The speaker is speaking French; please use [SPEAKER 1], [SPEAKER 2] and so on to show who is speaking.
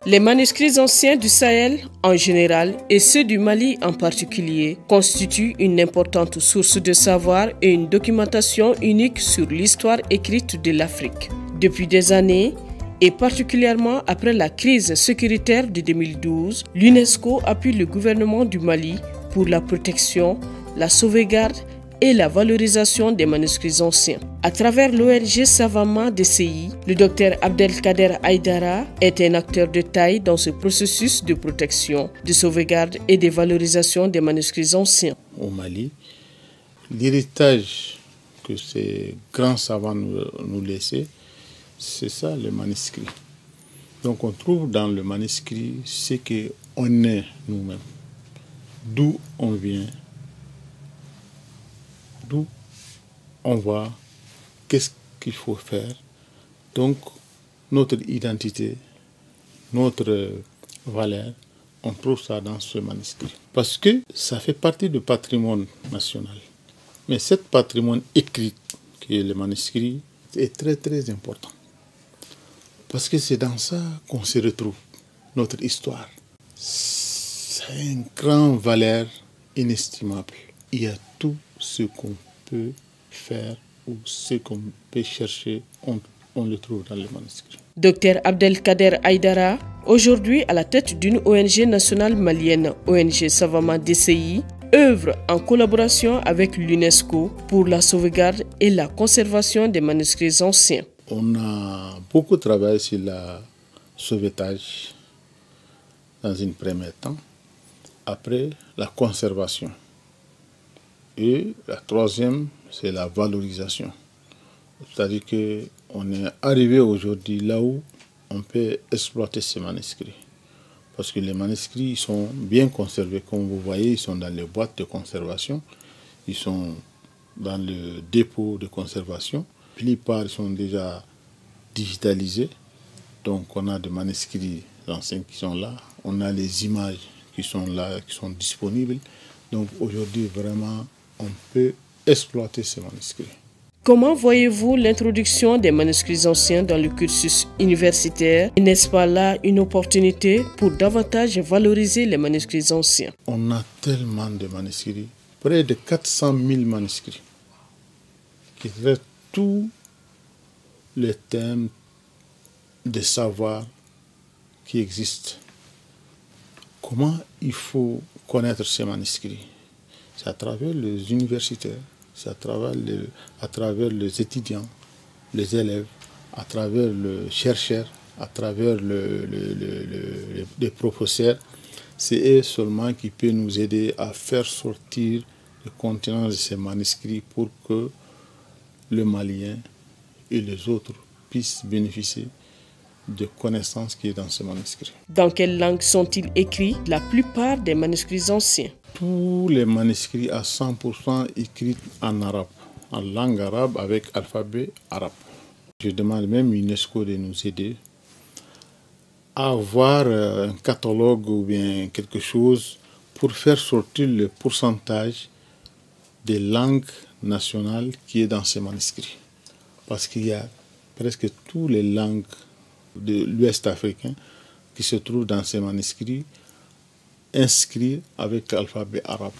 [SPEAKER 1] Les manuscrits anciens du Sahel en général et ceux du Mali en particulier constituent une importante source de savoir et une documentation unique sur l'histoire écrite de l'Afrique. Depuis des années, et particulièrement après la crise sécuritaire de 2012, l'UNESCO appuie le gouvernement du Mali pour la protection, la sauvegarde et la valorisation des manuscrits anciens. À travers l'ONG Savama DCI, le Dr Abdelkader Aïdara est un acteur de taille dans ce processus de protection, de sauvegarde et de valorisation des manuscrits anciens.
[SPEAKER 2] Au Mali, l'héritage que ces grands savants nous laissaient, c'est ça le manuscrit. Donc on trouve dans le manuscrit ce qu'on est nous-mêmes, d'où on vient, d'où on va, qu'est-ce qu'il faut faire. Donc notre identité, notre valeur, on trouve ça dans ce manuscrit. Parce que ça fait partie du patrimoine national. Mais ce patrimoine écrit, qui est le manuscrit, est très très important. Parce que c'est dans ça qu'on se retrouve, notre histoire. C'est une grande valeur inestimable. Il y a tout ce qu'on peut faire ou ce qu'on peut chercher, on le trouve dans le manuscrit.
[SPEAKER 1] Dr Abdelkader Aïdara, aujourd'hui à la tête d'une ONG nationale malienne, ONG Savama DCI, œuvre en collaboration avec l'UNESCO pour la sauvegarde et la conservation des manuscrits anciens.
[SPEAKER 2] On a beaucoup travaillé sur le sauvetage dans un premier temps, après la conservation. Et la troisième, c'est la valorisation. C'est-à-dire qu'on est arrivé aujourd'hui là où on peut exploiter ces manuscrits. Parce que les manuscrits sont bien conservés. Comme vous voyez, ils sont dans les boîtes de conservation. Ils sont dans le dépôt de conservation. La plupart sont déjà digitalisés. Donc on a des manuscrits anciens qui sont là. On a les images qui sont là, qui sont disponibles. Donc aujourd'hui, vraiment, on peut exploiter ces manuscrits.
[SPEAKER 1] Comment voyez-vous l'introduction des manuscrits anciens dans le cursus universitaire? N'est-ce pas là une opportunité pour davantage valoriser les manuscrits anciens?
[SPEAKER 2] On a tellement de manuscrits, près de 400 000 manuscrits, qui traitent tous les thèmes de savoir qui existent. Comment il faut connaître ces manuscrits? C'est à travers les universitaires, c'est à travers les étudiants, les élèves, à travers les chercheurs, à travers les professeurs. C'est eux seulement qui peuvent nous aider à faire sortir le contenu de ces manuscrits pour que le Malien et les autres puissent bénéficier de connaissances qui est dans ces manuscrits.
[SPEAKER 1] Dans quelle langue sont-ils écrits, la plupart des manuscrits anciens?
[SPEAKER 2] Tous les manuscrits à 100% écrits en arabe, en langue arabe avec alphabet arabe. Je demande même à l'UNESCO de nous aider à avoir un catalogue ou bien quelque chose pour faire sortir le pourcentage des langues nationales qui est dans ces manuscrits. Parce qu'il y a presque toutes les langues de l'Ouest africain qui se trouvent dans ces manuscrits inscrits avec l'alphabet arabe.